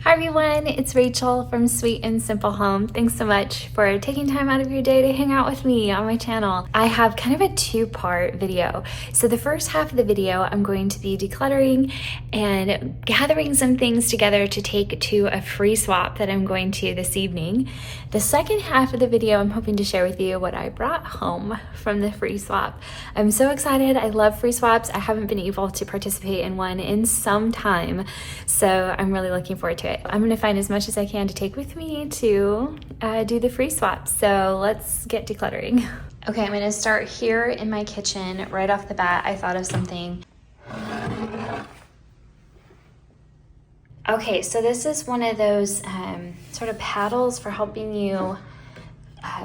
Hi everyone, it's Rachel from Sweet and Simple Home. Thanks so much for taking time out of your day to hang out with me on my channel. I have kind of a two-part video. So the first half of the video, I'm going to be decluttering and gathering some things together to take to a free swap that I'm going to this evening. The second half of the video, I'm hoping to share with you what I brought home from the free swap. I'm so excited. I love free swaps. I haven't been able to participate in one in some time, so I'm really looking forward to it. I'm going to find as much as I can to take with me to do the free swap. So let's get decluttering. Okay, I'm going to start here in my kitchen. Right off the bat, I thought of something. Okay, so this is one of those sort of paddles for helping you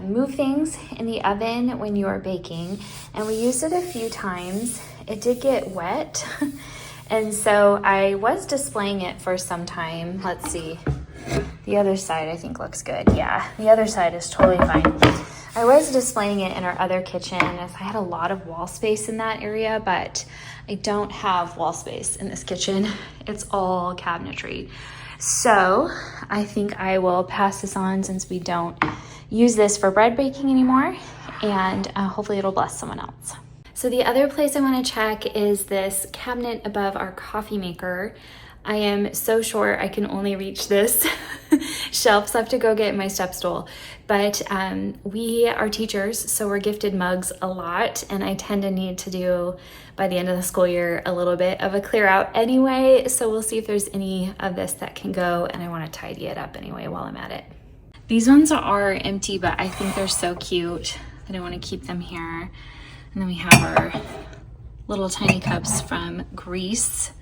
move things in the oven when you are baking. And we used it a few times. It did get wet. And so I was displaying it for some time. Let's see. The other side I think looks good. Yeah, the other side is totally fine. I was displaying it in our other kitchen as I had a lot of wall space in that area, but I don't have wall space in this kitchen. It's all cabinetry. So I think I will pass this on since we don't use this for bread baking anymore, and hopefully it'll bless someone else. So the other place I want to check is this cabinet above our coffee maker. I am so short I can only reach this shelf, so I have to go get my step stool. But we are teachers, so we're gifted mugs a lot, and I tend to need to do, by the end of the school year, a little bit of a clear out anyway, so we'll see if there's any of this that can go, and I want to tidy it up anyway while I'm at it. These ones are empty, but I think they're so cute that I want to keep them here. And then we have our little tiny cups from Greece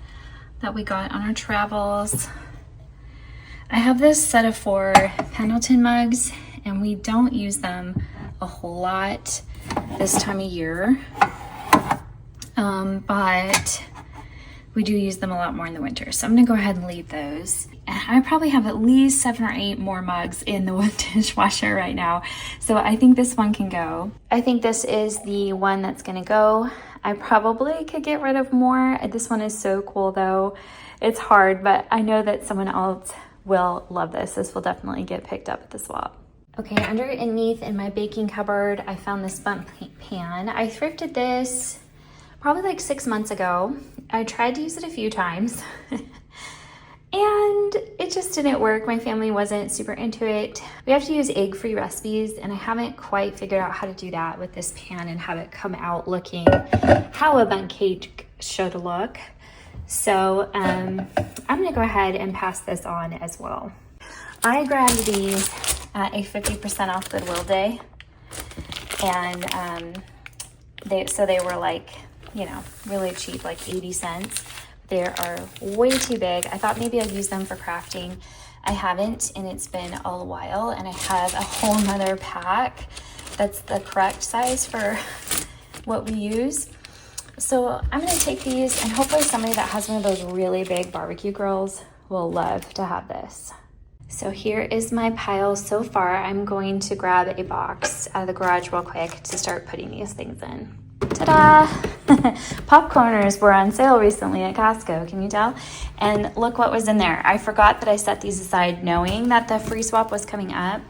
that we got on our travels. I have this set of 4 Pendleton mugs, and we don't use them a whole lot this time of year, but we do use them a lot more in the winter. So I'm gonna go ahead and leave those. And I probably have at least 7 or 8 more mugs in the dishwasher right now. So I think this one can go. I think this is the one that's gonna go. I probably could get rid of more. This one is so cool though. It's hard, but I know that someone else will love this. This will definitely get picked up at the swap. Okay, underneath in my baking cupboard, I found this bundt pan. I thrifted this probably like 6 months ago. I tried to use it a few times and it just didn't work. My family wasn't super into it. We have to use egg-free recipes, and I haven't quite figured out how to do that with this pan and have it come out looking how a bundt cake should look. So I'm gonna go ahead and pass this on as well. I grabbed these at a 50% off Goodwill day, and they were like, you know, really cheap, like 80 cents. They are way too big. I thought maybe I'd use them for crafting. I haven't, and it's been a while, and I have a whole nother pack that's the correct size for what we use. So I'm gonna take these, and hopefully somebody that has one of those really big barbecue grills will love to have this. So here is my pile so far. I'm going to grab a box out of the garage real quick to start putting these things in. Ta-da! Popcorners were on sale recently at Costco, can you tell? And look what was in there. I forgot that I set these aside knowing that the free swap was coming up.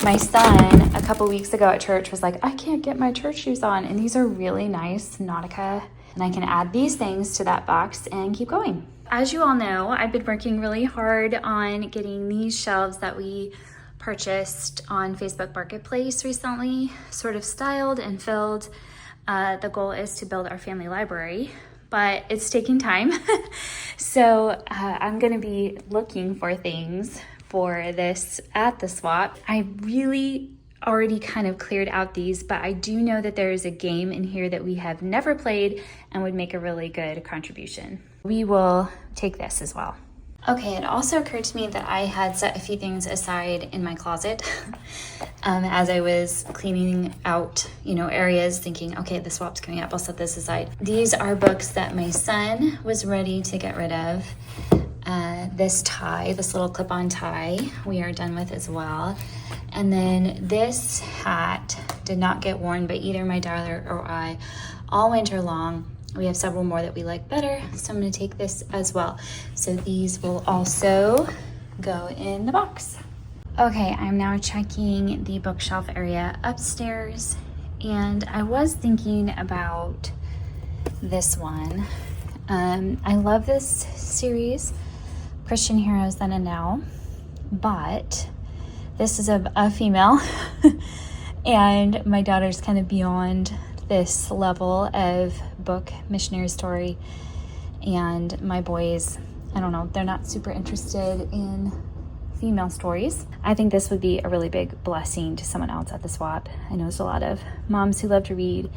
My son, a couple weeks ago at church, was like, I can't get my church shoes on. And these are really nice Nautica. And I can add these things to that box and keep going. As you all know, I've been working really hard on getting these shelves that we purchased on Facebook Marketplace recently sort of styled and filled. The goal is to build our family library, but it's taking time. So I'm gonna be looking for things for this at the swap. I really already kind of cleared out these, but I do know that there is a game in here that we have never played and would make a really good contribution. We will take this as well. Okay, it also occurred to me that I had set a few things aside in my closet as I was cleaning out, you know, areas, thinking, okay, the swap's coming up, I'll set this aside. These are books that my son was ready to get rid of. This tie, this little clip-on tie, we are done with as well. And then this hat did not get worn by either my daughter or I all winter long. We have several more that we like better, so I'm going to take this as well. So these will also go in the box. Okay, I'm now checking the bookshelf area upstairs, and I was thinking about this one. I love this series, Christian Heroes Then and Now, but this is a female and my daughter's kind of beyond this level of book missionary story, and my boys, I don't know, they're not super interested in female stories. I think this would be a really big blessing to someone else at the swap. I know there's a lot of moms who love to read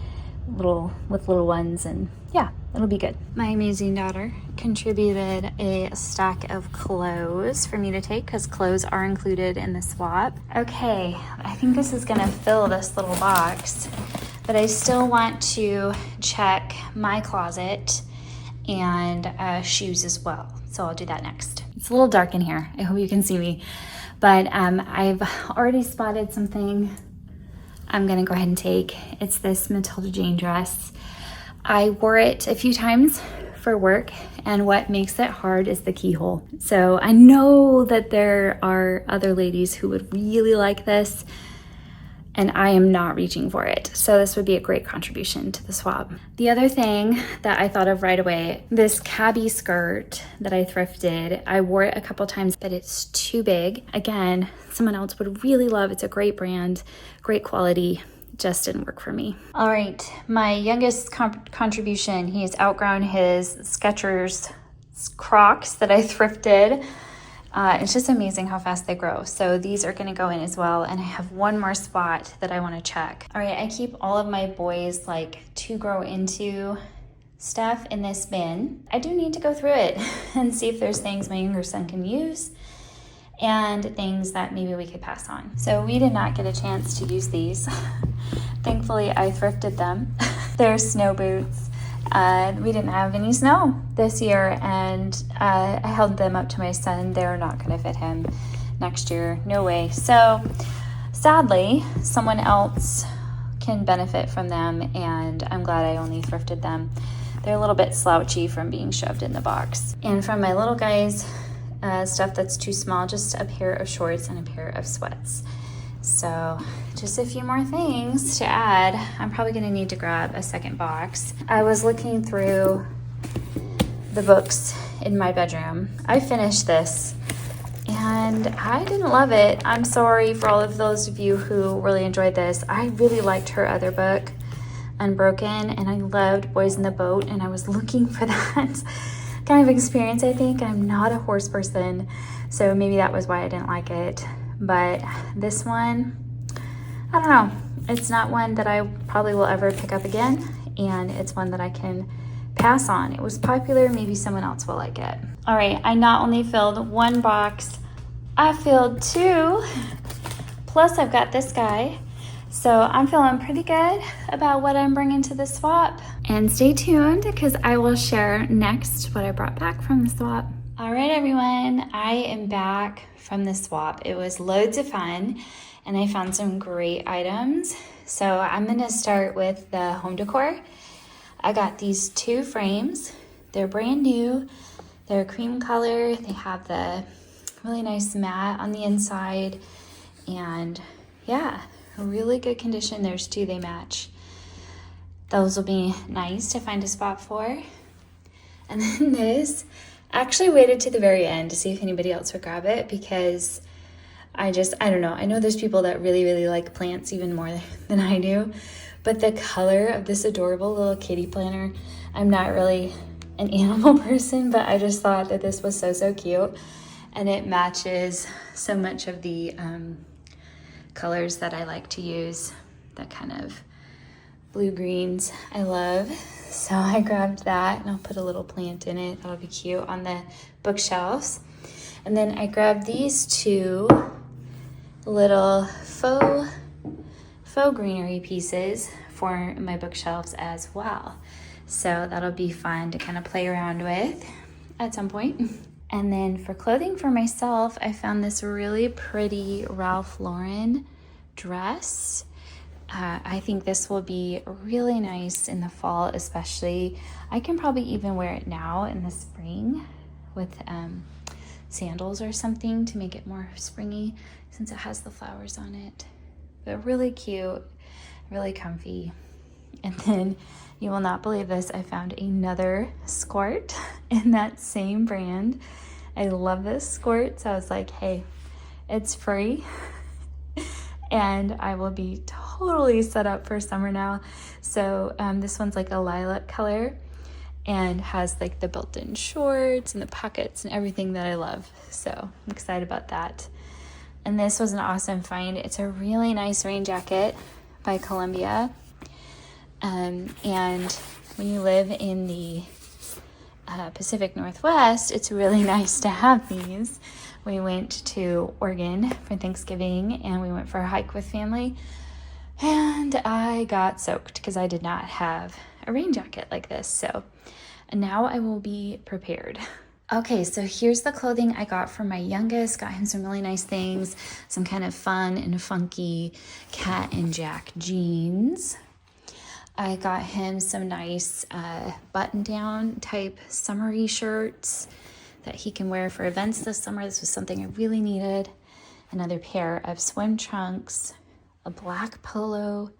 with little ones, and yeah, it'll be good. My amazing daughter contributed a stack of clothes for me to take because clothes are included in the swap. Okay, I think this is gonna fill this little box, but I still want to check my closet and shoes as well. So I'll do that next. It's a little dark in here. I hope you can see me, but I've already spotted something I'm gonna go ahead and take. It's this Matilda Jane dress. I wore it a few times for work, and what makes it hard is the keyhole. So I know that there are other ladies who would really like this, and I am not reaching for it. So this would be a great contribution to the swap. The other thing that I thought of right away, this cabbie skirt that I thrifted. I wore it a couple times, but it's too big. Again, someone else would really love. It's a great brand, great quality. Just didn't work for me. All right, my youngest contribution, he has outgrown his Skechers Crocs that I thrifted. It's just amazing how fast they grow. So these are gonna go in as well. And I have one more spot that I wanna check. All right, I keep all of my boys like to grow into stuff in this bin. I do need to go through it and see if there's things my younger son can use and things that maybe we could pass on. So we did not get a chance to use these. Thankfully, I thrifted them. They're snow boots. We didn't have any snow this year, and I held them up to my son. They're not going to fit him next year. No way. So sadly, someone else can benefit from them, and I'm glad I only thrifted them. They're a little bit slouchy from being shoved in the box. And from my little guys, stuff that's too small, just a pair of shorts and a pair of sweats. So just a few more things to add. I'm probably gonna need to grab a second box. I was looking through the books in my bedroom. I finished this and I didn't love it. I'm sorry for all of those of you who really enjoyed this. I really liked her other book, Unbroken, and I loved Boys in the Boat, and I was looking for that kind of experience. I think I'm not a horse person, so maybe that was why I didn't like it. But this one, I don't know. It's not one that I probably will ever pick up again, and it's one that I can pass on. It was popular, maybe someone else will like it. All right, I not only filled one box, I filled two, plus I've got this guy. So I'm feeling pretty good about what I'm bringing to the swap. And stay tuned because I will share next what I brought back from the swap. All right, everyone, I am back from the swap. It was loads of fun, and I found some great items. So I'm gonna start with the home decor. I got these two frames. They're brand new. They're cream color. They have the really nice mat on the inside, and yeah, really good condition. There's two, they match. Those will be nice to find a spot for. And then this, I actually waited to the very end to see if anybody else would grab it, because I don't know. I know there's people that really, really like plants even more than I do, but the color of this adorable little kitty planter, I'm not really an animal person, but I just thought that this was so, so cute. And it matches so much of the colors that I like to use, that kind of blue greens I love. So I grabbed that, and I'll put a little plant in it. That'll be cute on the bookshelves. And then I grabbed these two little faux greenery pieces for my bookshelves as well. So that'll be fun to kind of play around with at some point. And then for clothing for myself, I found this really pretty Ralph Lauren dress. I think this will be really nice in the fall, especially. I can probably even wear it now in the spring with sandals or something to make it more springy since it has the flowers on it. But really cute, really comfy. And then you will not believe this, I found another skirt in that same brand. I love this skirt, so I was like, hey, it's free and I will be totally set up for summer now. So this one's like a lilac color and has like the built-in shorts and the pockets and everything that I love. So I'm excited about that. And this was an awesome find. It's a really nice rain jacket by Columbia. And when you live in the Pacific Northwest, it's really nice to have these. We went to Oregon for Thanksgiving and we went for a hike with family. And I got soaked because I did not have a rain jacket like this. So now I will be prepared. Okay, so here's the clothing I got for my youngest. Got him some really nice things, some kind of fun and funky Cat and Jack jeans. I got him some nice button-down type summery shirts that he can wear for events this summer. This was something I really needed. Another pair of swim trunks, a black polo.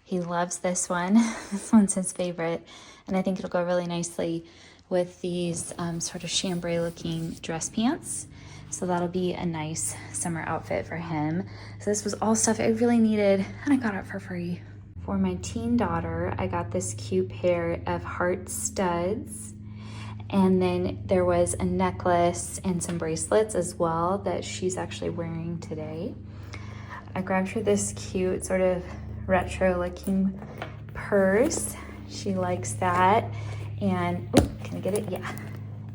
He loves this one. This one's his favorite. And I think it'll go really nicely with these sort of chambray looking dress pants. So that'll be a nice summer outfit for him. So this was all stuff I really needed and I got it for free. For my teen daughter, I got this cute pair of heart studs. And then there was a necklace and some bracelets as well that she's actually wearing today. I grabbed her this cute sort of retro looking purse. She likes that. And, oh, can I get it? Yeah.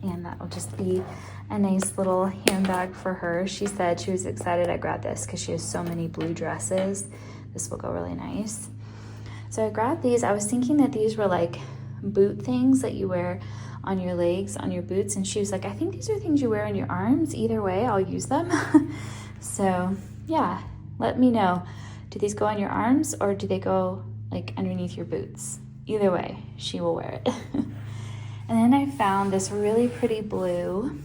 And that will just be a nice little handbag for her. She said she was excited I grabbed this because she has so many blue dresses. This will go really nice. So I grabbed these. I was thinking that these were like boot things that you wear on your legs, on your boots. And she was like, I think these are things you wear on your arms. Either way, I'll use them. So yeah, let me know. Do these go on your arms or do they go like underneath your boots? Either way, she will wear it. And then I found this really pretty blue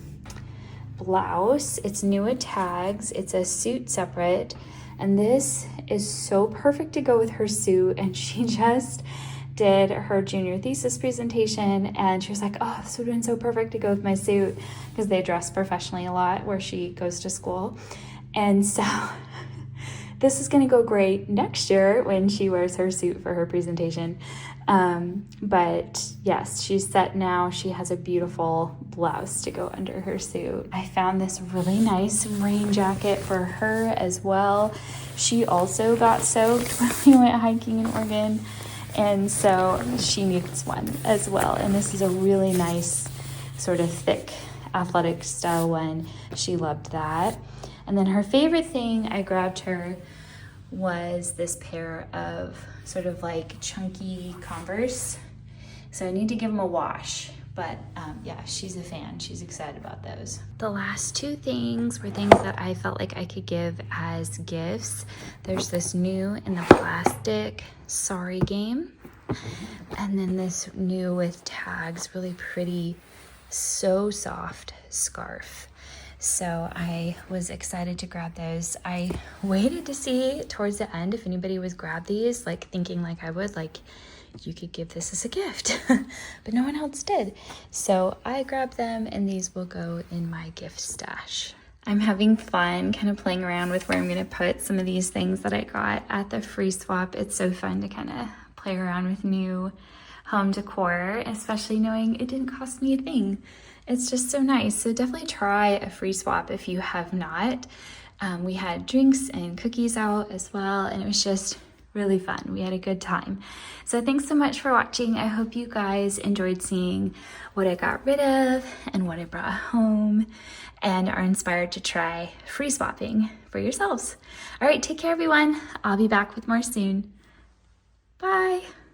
blouse. It's new with tags. It's a suit separate. And this is so perfect to go with her suit. And she just did her junior thesis presentation and she was like, oh, this would have been so perfect to go with my suit because they dress professionally a lot where she goes to school. And so this is gonna go great next year when she wears her suit for her presentation. But yes, she's set now. She has a beautiful blouse to go under her suit. I found this really nice rain jacket for her as well. She also got soaked when we went hiking in Oregon. And so she needs one as well. And this is a really nice sort of thick athletic style one. She loved that. And then her favorite thing I grabbed her was this pair of sort of like chunky Converse. So I need to give them a wash, but yeah, she's a fan. She's excited about those. The last two things were things that I felt like I could give as gifts. There's this new in the plastic Sorry game, and then this new with tags, really pretty, so soft scarf. So I was excited to grab those. I waited to see towards the end if anybody would grab these, like thinking like I would, like you could give this as a gift, but no one else did. So I grabbed them and these will go in my gift stash. I'm having fun kind of playing around with where I'm gonna put some of these things that I got at the free swap. It's so fun to kind of play around with new home decor, especially knowing it didn't cost me a thing. It's just so nice. So definitely try a free swap if you have not. We had drinks and cookies out as well, and it was just really fun. We had a good time. So thanks so much for watching. I hope you guys enjoyed seeing what I got rid of and what I brought home and are inspired to try free swapping for yourselves. All right, take care everyone. I'll be back with more soon. Bye.